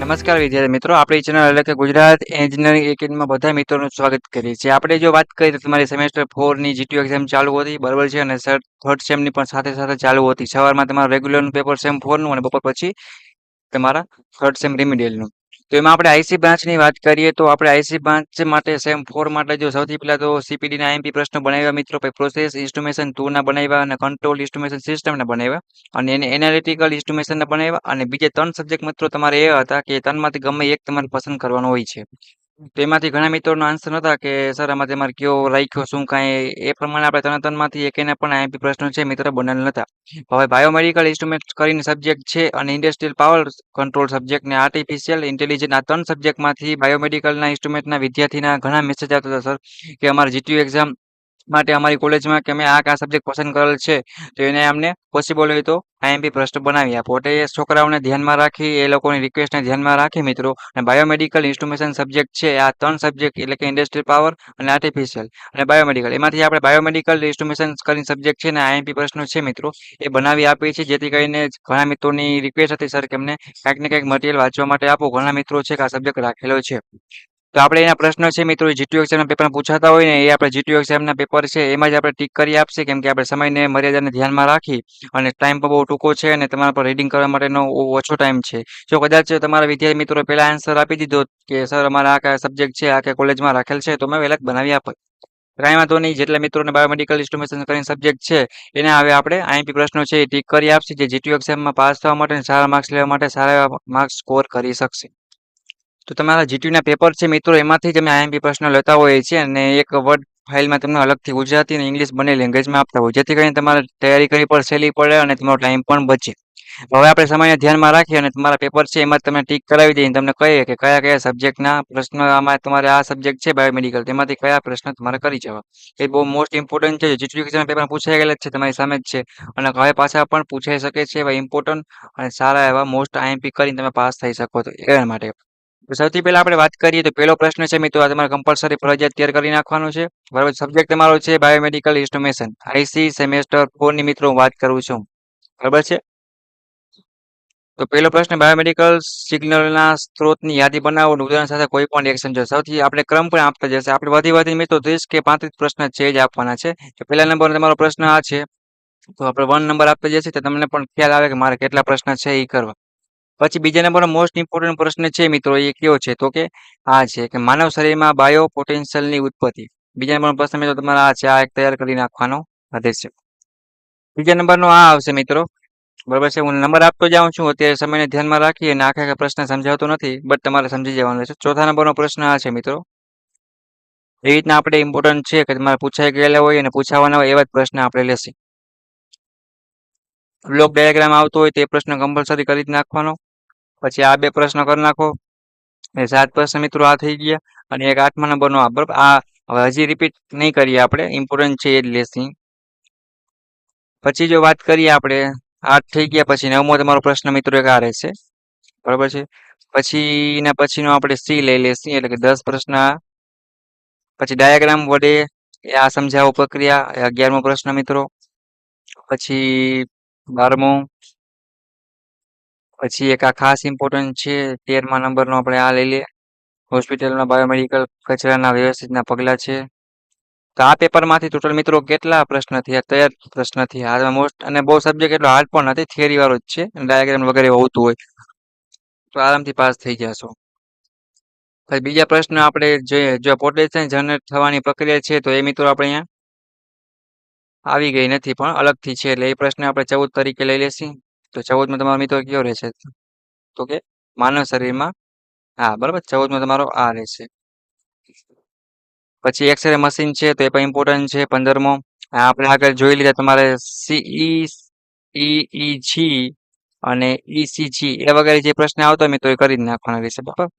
નમસ્કાર વિદ્યાર્થી મિત્રો, આપણી ચેનલ એટલે કે ગુજરાત એન્જિનિયરિંગ એકેડમીમાં બધા મિત્રોનું સ્વાગત કરીએ છીએ. આપણે જો વાત કરીએ તો તમારી સેમેસ્ટર 4 ની જીટીયુ એક્ઝામ ચાલુ હતી, બરાબર છે, અને સર થર્ડ સેમની પણ સાથે સાથે ચાલુ હતી. સવારમાં તમારું રેગ્યુલરનું પેપર સેમ 4 નું અને બપોર પછી તમારા થર્ડ સેમ રિમિડિયલનું. તો એમાં આપણે આઈસી બ્રાન્ચની વાત કરીએ તો આપણે આઈસી બ્રાન્ચ માટે સેમ 4 માટે જો સૌથી પહેલા તો સીપીડી ના આઈએમપી પ્રશ્નો બનાવ્યા મિત્રો, પછી પ્રોસેસ ઇન્સ્ટ્રુમેશન 2 ના બનાવ્યા અને કંટ્રોલ ઇન્સ્ટ્રુમેશન સિસ્ટમ ના બનાવ્યા અને એને એનાલિટિકલ ઇન્સ્ટ્રુમેશન ના બનાવ્યા. અને બીજે 3 સબ્જેક્ટ મિત્રો તમારે એ હતા કે 3 માંથી ગમે એક તમારે પસંદ કરવાનો હોય છે. તો એમાંથી ઘણા મિત્રોનો આન્સર હતા કે સર આમાં તમારે કયો રાખ્યો શું કાંઈ એ પ્રમાણે આપણે ત્રણમાંથી એક એના પણ આઈએમપી પ્રશ્નો છે મિત્ર બનેલ નતા. હવે બાયોમેડિકલ ઇન્સ્ટ્રુમેન્ટ કરીને સબ્જેક્ટ છે અને ઇન્ડસ્ટ્રીયલ પાવર કંટ્રોલ સબ્જેક્ટ ને આર્ટિફિશિયલ ઇન્ટેલિજન્સ આ 3 સબ્જેક્ટમાંથી બાયોમેડિકલના ઇન્સ્ટ્રુમેન્ટના વિદ્યાર્થીના ઘણા મેસેજ આવતા હતા સર કે અમારે જીટીયુ એક્ઝામ માટે અમારી કોલેજમાં કે અમે આ સબ્જેક્ટ પસંદ કરેલ છે તો એને અમને પોસિબલ હોય તો આઈએમપી પ્રશ્ન બનાવી આપો. એટલે એ છોકરાઓને ધ્યાનમાં રાખી એ લોકોની રિક્વેસ્ટને ધ્યાનમાં રાખી મિત્રો અને બાયોમેડિકલ ઇન્સ્ટ્રુમેશન સબ્જેક્ટ છે આ 3 સબ્જેક્ટ એટલે કે ઇન્ડસ્ટ્રીયલ પાવર અને આર્ટિફિશિયલ અને બાયોમેડિકલ એમાંથી આપણે બાયોમેડિકલ ઇન્સ્ટ્રુમેશન કરીને સબ્જેક્ટ છે ને આઈએમપી પ્રશ્નો છે મિત્રો એ બનાવી આપીએ છીએ, જેથી કરીને ઘણા મિત્રોની રિક્વેસ્ટ હતી સર કે અમને કાંઈક ને કાંઈક મટીરિયલ વાંચવા માટે આપો. ઘણા મિત્રો છે કે આ સબ્જેક્ટ રાખેલો છે. તો આપણે એના પ્રશ્નો છે મિત્રો જીટીયુ એક્ઝામના પેપર પૂછાતા હોય ને એ આપણે જીટીયુ એક્ઝામના પેપર છે એમાં જ આપણે ટીક કરી આપશે, કેમ કે આપણે સમયને મર્યાદાને ધ્યાનમાં રાખી અને ટાઈમ પણ બહુ ટૂંકો છે અને તમારા પર રીડિંગ કરવા માટેનો ઓછો ટાઈમ છે. જો કદાચ તમારા વિદ્યાર્થી મિત્રો પહેલા આન્સર આપી દીધો કે સર અમારા આ કયા સબ્જેક્ટ છે આ કયા કોલેજમાં રાખેલ છે તો મેં વહેલા જ બનાવી આપત. કાંઈ વાંધો નહીં, જેટલા મિત્રોને બાયોમેડિકલ ઇન્સ્ટ્રુમેશન કરીને સબ્જેક્ટ છે એને હવે આપણે આઈએમપી પ્રશ્નો છે એ ટીક કરી આપશે, જે જીટીયુ એક્ઝામમાં પાસ થવા માટે અને સારા માર્ક્સ લેવા માટે સારા એવા માર્ક્સ સ્કોર કરી શકશે. તો તમારા જીટીયુના પેપર છે મિત્રો એમાંથી જ અમે આઈએમપી પ્રશ્ન લેતા હોઈએ છીએ અને એક વર્ડ ફાઇલમાં તમને અલગથી ગુજરાતી અને ઇંગ્લિશ બંને લેંગ્વેજમાં આપતા હોય, જેથી કરીને તમારે તૈયારી કરવી પણ સહેલી પડે અને તમારો ટાઈમ પણ બચે. હવે આપણે સમયને ધ્યાનમાં રાખીએ અને તમારા પેપર છે એમાં તમે ટીક કરાવી દઈએ તમને કહીએ કે કયા કયા સબ્જેક્ટના પ્રશ્ન આમાં તમારે આ સબ્જેક્ટ છે બાયોમેડિકલ તેમાંથી કયા પ્રશ્ન તમારે કરી જવા. એ બહુ મોસ્ટ ઇમ્પોર્ટન્ટ છે. જીટીયુ એક્ઝામ પેપર પૂછાઈ ગયેલા જ છે તમારી સામે જ છે અને હવે પાછા પણ પૂછાઈ શકે છે એવા ઇમ્પોર્ટન્ટ અને સારા એવા મોસ્ટ આઈએમપી કરીને તમે પાસ થઈ શકો તો એના માટે. તો સૌથી પહેલા આપણે વાત કરીએ તો પહેલો પ્રશ્ન છે મિત્રો આ તમારે કમ્પલસરી ફરજિયાત તૈયાર કરી નાખવાનો છે, બરાબર. સબ્જેક્ટ તમારો છે બાયોમેડિકલ ઇન્સ્ટ્રુમેશન આઈસી સેમેસ્ટર 4 ની મિત્રો હું વાત કરું છું, બરાબર છે. તો પહેલો પ્રશ્ન બાયોમેડિકલ સિગ્નલના સ્ત્રોતની યાદી બનાવો અને ઉદાહરણ સાથે કોઈ પણ રિએક્શન જો સૌથી આપણે ક્રમ પણ આપતા જશે. આપણે વધી મિત્રો 30 કે 35 પ્રશ્ન છે જ આપવાના છે. તો પહેલા નંબર તમારો પ્રશ્ન આ છે તો આપણે 1 નંબર આપતા જશે તો તમને પણ ખ્યાલ આવે કે મારે કેટલા પ્રશ્ન છે એ કરવા. પછી બીજા નંબરનો મોસ્ટ ઇમ્પોર્ટન્ટ પ્રશ્ન છે મિત્રો એ કયો છે તો કે આ છે કે માનવ શરીરમાં બાયો પોટેન્શિયલની ઉત્પત્તિ. બીજા નંબરનો પ્રશ્ન મિત્રો તમારે આ છે, આ એક તૈયાર કરી નાખવાનો રહેશે. બીજા નંબરનો આ આવશે મિત્રો, બરાબર છે. હું નંબર આપતો જાઉં છું અત્યારે સમયને ધ્યાનમાં રાખી અને આખા પ્રશ્ન સમજાવતો નથી બટ તમારે સમજી જવાનું રહેશે. ચોથા નંબરનો પ્રશ્ન આ છે મિત્રો, એ રીતના આપણે ઇમ્પોર્ટન્ટ છે કે તમારે પૂછાઈ ગયેલા હોય અને પૂછાવાના હોય એવા જ પ્રશ્ન આપણે લેશે. બ્લોક ડાયાગ્રામ આવતો હોય તે પ્રશ્ન કમ્પલસરી કરી જ નાખવાનો. પછી આ 2 પ્રશ્ન કરી નાખો એ 7 પ્રશ્ન મિત્રો આ થઈ ગયા અને એક 8મા નંબરનો આ, બરાબર. આ હવે હજી રિપીટ નહીં કરીએ, આપણે ઇમ્પોર્ટન્ટ છે એ જ લેશું. પછી જો વાત કરીએ આપણે 8 થઈ ગયા પછી 9મો તમારો પ્રશ્ન મિત્રો એક આ રહેશે, બરાબર છે. પછી એના પછીનો આપણે સી લઈ લેશું એટલે કે 10 પ્રશ્ન. પછી ડાયાગ્રામ વડે આ સમજાવો પ્રક્રિયા 11મો પ્રશ્ન મિત્રો. પછી 12મો. પછી એક આ ખાસ ઇમ્પોર્ટન્ટ છે 13મા નંબરનો આપણે આ લઈ લઈએ, હોસ્પિટલમાં બાયોમેડિકલ કચરાના વ્યવસ્થિતના પગલાં છે. તો આ પેપરમાંથી ટોટલ મિત્રો કેટલા પ્રશ્ન થયા? 13 પ્રશ્ન થયા. આ મોસ્ટ અને બહુ સબ્જેક્ટ એટલો હાર્ડ પણ નથી, થિયરી વાળો જ છે, ડાયાગ્રામ વગેરે હોતું હોય તો આરામથી પાસ થઈ જશો. પછી બીજા પ્રશ્ન આપણે જોઈએ, જો પોટેન્શિયલ જનરેટ થવાની પ્રક્રિયા છે તો એ મિત્રો આપણે અહીંયા આવી ગઈ નથી પણ અલગથી છે એટલે એ પ્રશ્ન આપણે 14 તરીકે લઈ લેશું. તો 14માં તમારો મિત્રો કયો રહેશે તો કે માનવ શરીરમાં, હા બરાબર, 14માં તમારો આ રહેશે. પછી એક્સરે મશીન છે તો એ પણ ઇમ્પોર્ટન્ટ છે 15મો. આપણે આગળ જોઈ લીધા તમારે સીઈ ઈઈજી અને ઈસીજી એ વગેરે જે પ્રશ્ન આવતો હોય તો એ કરી જ નાખવાના રહેશે, બરાબર.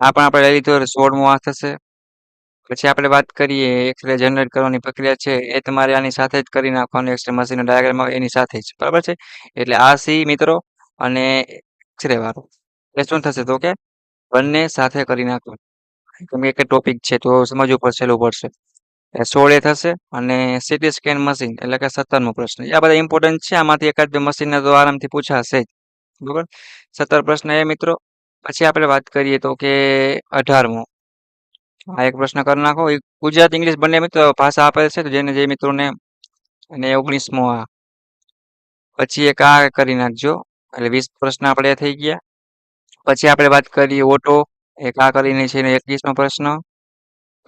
આ પણ આપણે લઈ લીધું 16મો આ થશે. પછી આપણે વાત કરીએ એક્સરે જનરેટ કરવાની પ્રક્રિયા છે એ તમારે આની સાથે જ કરી નાખવાનું, એક્સરે મશીન ડાયાગ્રામ એની સાથે જ, બરાબર છે. એટલે આ સી મિત્રો અને એક્સરે વાળો એ શું થશે તો કે બંને સાથે કરી નાખવાનું, કેમ કે એક ટોપિક છે તો સમજવું પડશે, સહેલું પડશે. 16 એ થશે અને સીટી સ્કેન મશીન એટલે કે 17મો પ્રશ્ન. આ બધા ઇમ્પોર્ટન્ટ છે, આમાંથી એકાદ બે મશીનને તો આરામથી પૂછાશે જ, બરોબર. 17 પ્રશ્ન એ મિત્રો. પછી આપણે વાત કરીએ તો કે 18મો આ એક પ્રશ્ન કરી નાખો. એ ગુજરાત ઇંગ્લિશ બંને મિત્રો ભાષા આપેલ છે, તો જેને જે મિત્રોને. અને 19મો આ. પછી એક આ કરી નાખજો, એટલે 20 પ્રશ્ન આપણે થઈ ગયા. પછી આપણે વાત કરીએ ઓટો, એક આ કરીને છે એનો 21મો પ્રશ્ન.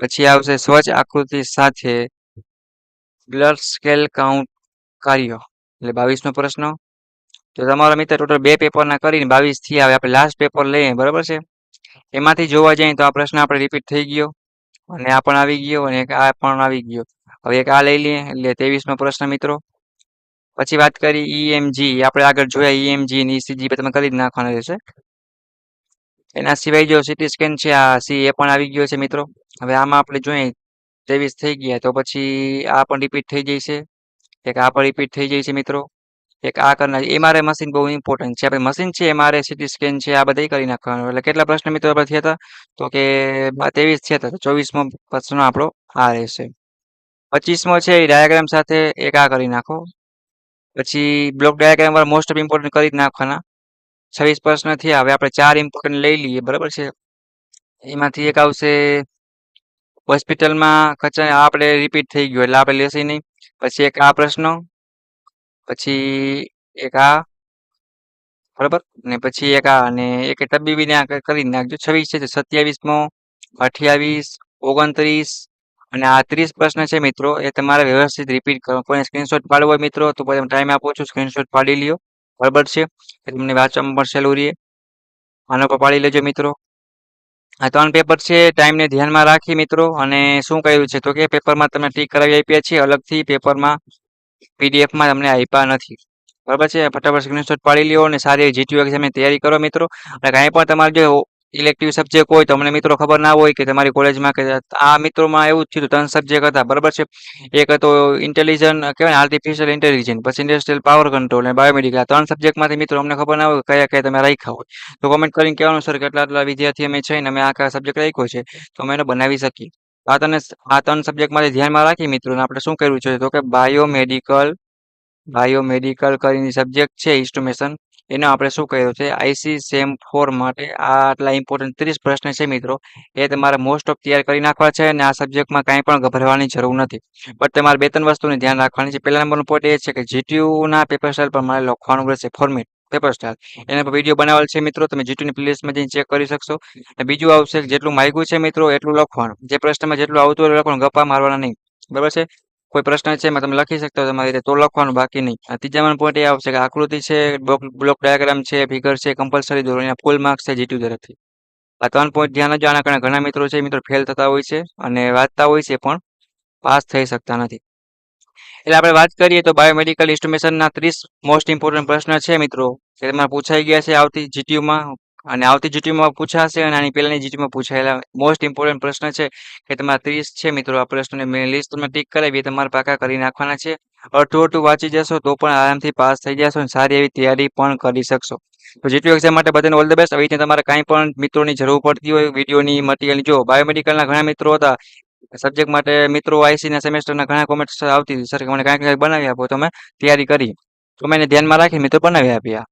પછી આવશે સ્વચ્છ આકૃતિ સાથે બ્લડ સ્કેલ કાઉન્ટ કાર્ય, એટલે 22મો પ્રશ્ન. તો તમારા મિત્ર ટોટલ 2 પેપરના કરીને 22 થી આવે. આપણે લાસ્ટ પેપર લઈએ, બરાબર છે. એમાંથી જોવા જઈએ તો આ પ્રશ્ન આપણે રિપીટ થઈ ગયો, અને આ પણ આવી ગયો, અને એક આ પણ આવી ગયો. હવે એક આ લઈ લઈએ, એટલે 23મો પ્રશ્ન મિત્રો. પછી વાત કરી ઈએમજી, આપણે આગળ જોયા ઈએમજી અને ઈસીજી તમે કરી જ નાખવાના રહેશે. એના સિવાય જો સીટી સ્કેન છે આ સી એ પણ આવી ગયો છે મિત્રો. હવે આમાં આપણે જોઈએ 23 થઈ ગયા, તો પછી આ પણ રિપીટ થઈ જશે. એક આ પણ રિપીટ થઈ જાય છે મિત્રો. એક આ કરનાર એમઆરઆઈ મશીન બહુ ઇમ્પોર્ટન્ટ છે. આપણે મશીન છે એમઆરઆઈ સીટી સ્કેન છે આ બધા કરી નાખવાનું. એટલે કેટલા પ્રશ્ન મિત્રો આપણે થયા હતા? તો કે 23 થયા હતા. તો 24મો પ્રશ્ન આપણો આ રહેશે. 25મો છે એ ડાયાગ્રામ સાથે એક આ કરી નાખો. પછી બ્લોક ડાયાગ્રામ વાળા મોસ્ટ ઓફ ઇમ્પોર્ટન્ટ કરી જ નાખવાના. 26 પ્રશ્ન થયા. હવે આપણે 4 ઇમ્પોર્ટન્ટ લઈ લઈએ, બરાબર છે. એમાંથી એક આવશે હોસ્પિટલમાં કચરા, આ આપણે રિપીટ થઈ ગયો એટલે આપણે લેશે નહીં. પછી એક આ પ્રશ્ન, પછી એક આ, બરાબર, ને પછી એક આ, અને એક તબીબીને આ કરી જ નાખજો. 26 છે, 27મો, 28, 29 અને આ 30 પ્રશ્ન છે મિત્રો, એ તમારે વ્યવસ્થિત રિપીટ કરો. કોઈને સ્ક્રીનશોટ પાડવો હોય મિત્રો તો પછી ટાઈમ આપો છો, સ્ક્રીનશોટ પાડી લ્યો, બરાબર છે. એ તમને વાંચવામાં પણ સહેલું રહે. આનો પર પાડી લેજો મિત્રો. આ 3 પેપર છે, ટાઈમને ધ્યાનમાં રાખી મિત્રો. અને શું કહ્યું છે તો કે પેપરમાં તમે ટીક કરાવી આપ્યા છે, અલગથી પેપરમાં પીડીએફમાં તમને આપ્યા નથી, બરાબર છે. ફટાફટ સ્ક્રીનશોટ પાડી લ્યો અને સારી જીટીયુ એક્ઝામની તૈયારી કરો મિત્રો. અને કાંઈ પણ તમારે જો ઇલેક્ટિવ સબ્જેક્ટ હોય તો અમને મિત્રો ખબર ના હોય કે તમારી કોલેજમાં કે આ મિત્રોમાં એવું જ થયું, 3 સબ્જેક્ટ હતા, બરાબર છે. એક હતો ઇન્ટેલિજન્ટ કહેવાય ને, આર્ટિફિશિયલ ઇન્ટેલિજન્સ, પછી ઇન્ડસ્ટ્રીયલ પાવર કંટ્રોલ અને બાયોમેડિકલ. આ 3 સબ્જેક્ટમાંથી મિત્રો અમને ખબર ના હોય કયા કયા તમે રાખ્યા હોય, તો કોમેન્ટ કરીને કહેવાનું સર કેટલા આટલા વિદ્યાર્થી અમે છે ને અમે આ કયા સબ્જેક્ટ રાખ્યો છે, તો અમે એનો બનાવી શકીએ. આ 3 સબ્જેક્ટમાંથી ધ્યાનમાં રાખી મિત્રો આપણે શું કર્યું છે તો કે બાયોમેડિકલ કરીને સબ્જેક્ટ છે ઇન્સ્ટ્રુમેશન, એનો આપણે શું કર્યું છે આઈસી સેમ 4 માટે આ આટલા ઇમ્પોર્ટન્ટ 30 પ્રશ્ન છે મિત્રો, એ તમારે મોસ્ટ ઓફ તૈયાર કરી નાખવા છે. અને આ સબ્જેક્ટમાં કાંઈ પણ ગભરાવાની જરૂર નથી. બટ તમારે 2-3 વસ્તુની ધ્યાન રાખવાની છે. પહેલા નંબરનો પોઈન્ટ એ છે કે જીટીયુના પેપર સ્ટાઇલ પર મારે લખવાનું રહેશે, ફોર્મેટ પેપર સ્ટાઇલ, એના પર વિડીયો બનાવેલ છે મિત્રો, તમે જીટીયુની પ્લેલિસ્ટમાં જઈને ચેક કરી શકશો. અને બીજું આવશે કે જેટલું માગ્યું છે મિત્રો એટલું લખવાનું, જે પ્રશ્નમાં જેટલું આવતું હોય એટલું લખવાનું, ગપ્પા મારવાના નહીં, બરાબર છે. કોઈ પ્રશ્ન છે એમાં તમે લખી શકતા હો તમારી રીતે તો લખવાનું, બાકી નહીં. આ ત્રીજા નંબર પોઈન્ટ એ આવશે કે આકૃતિ છે, બ્લોક ડાયાગ્રામ છે, ફિગર છે, કમ્પલસરી દોરો, એના ફૂલ માર્ક્સ છે જીટીયુ તરફથી. આ 3 પોઈન્ટ ધ્યાન રાખજો. આના કારણે ઘણા મિત્રો છે મિત્રો ફેલ થતા હોય છે અને વાંચતા હોય છે પણ પાસ થઈ શકતા નથી. એટલે આપણે વાત કરીએ તો બાયોમેડિકલ ઇન્સ્ટ્રુમેશનના 30 મોસ્ટ ઇમ્પોર્ટન્ટ પ્રશ્ન છે મિત્રો, એ તમારે પૂછાઈ ગયા છે આવતી જીટીયુમાં, અને આવતી જીટીયુમાં પૂછાશે, અને આની પહેલાની જીટીયુમાં પૂછાયેલા મોસ્ટ ઇમ્પોર્ટન્ટ પ્રશ્ન છે કે તમારા 30 છે મિત્રો. આ પ્રશ્નને મેં લિસ્ટ તમને ટીક કરાવી, એ તમારે પાકા કરી નાખવાના છે. અડધું વાંચી જશો તો પણ આરામથી પાસ થઈ જશો અને સારી એવી તૈયારી પણ કરી શકશો. તો જીટીયુ એક્ઝામ માટે બધાને ઓલ ધ બેસ્ટ. આવી રીતે તમારે કાંઈ પણ મિત્રોની જરૂર પડતી હોય વિડીયોની, મટીરિયલની, જો બાયોમેડિકલના ઘણા મિત્રો હતા સબ્જેક્ટ માટે મિત્રો, આઈસીના સેમેસ્ટરના ઘણા કોમેન્ટ આવતી હતી સર કે મને કાંઈક કાંઈક બનાવી આપો, તો અમે તૈયારી કરી, તો મેં એને ધ્યાનમાં રાખી મિત્રો બનાવી આપ્યા.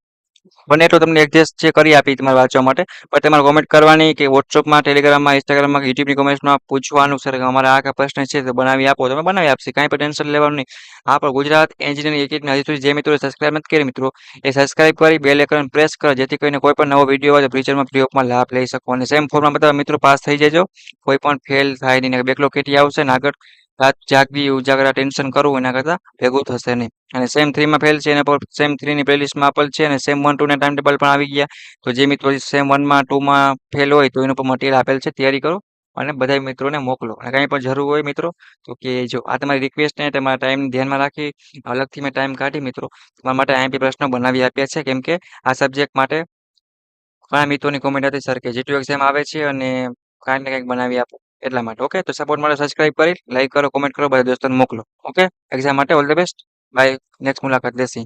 બને એટલું તમને એડજસ્ટ છે કરી આપી તમારે વાંચવા માટે. પણ તમારે કોમેન્ટ કરવાની કે વોટ્સઅપમાં, ટેલિગ્રામમાં, ઇન્સ્ટાગ્રામમાં કે યુટ્યુબની કોમેન્ટ્સમાં પૂછવાનું સર કે અમારે આ પ્રશ્ન છે તો બનાવી આપો, તમે બનાવી આપશે, કાંઈ પણ ટેન્શન લેવાનું નહીં. હા, પણ ગુજરાત એન્જિનિયરિંગ એકેડમી હજી સુધી જે મિત્રો સબસ્ક્રાઇબ નથી કરી મિત્રો, એ સબસ્ક્રાઇબ કરી બેલ આઇકન પ્રેસ કરો, જેથી કરીને કોઈ પણ નવો વિડીયો આવે તો ફ્યુચરમાં ફ્રી ઓફમાં લાભ લઈ શકો. અને સેમ ફોર્મમાં બધા મિત્રો પાસ થઈ જજો, કોઈ પણ ફેલ થાય નહીં. બેકલોગ કેટી આવશે ને આગળ રાત જાગવી ઉજાગરા ટેન્શન કરવું એના કરતાં ભેગું થશે નહીં. અને સેમ 3માં ફેલ છે એના પર સેમ 3ની પ્લેલિસ્ટમાં આપેલ છે, અને સેમ 1 2 ના ટાઈમ ટેબલ પણ આવી ગયા. તો જે મિત્રો સેમ 1માં 2માં ફેલ હોય તો એનું પણ મટીરિયલ આપેલ છે, તૈયારી કરો અને બધા મિત્રોને મોકલો. અને કાંઈ પણ જરૂર હોય મિત્રો તો કે જો આ તમારી રિક્વેસ્ટ ને તમારા ટાઈમ ધ્યાનમાં રાખી અલગથી મેં ટાઈમ કાઢી મિત્રો તમારા માટે આઈએમપી પ્રશ્નો બનાવી આપ્યા છે, કેમ કે આ સબ્જેક્ટ માટે ઘણા મિત્રોની કોમેન્ટ હતી સર કે જીટીયુ એક્ઝામ આવે છે અને કાંઈક ને કાંઈક બનાવી આપો, એટલા માટે. ઓકે, તો સપોર્ટ માટે સબસ્ક્રાઇબ કરી લાઈક કરો, કોમેન્ટ કરો, બધા દોસ્તોને મોકલો. ઓકે, એક્ઝામ માટે all the best. Bye, next મુલાકાત લેસી.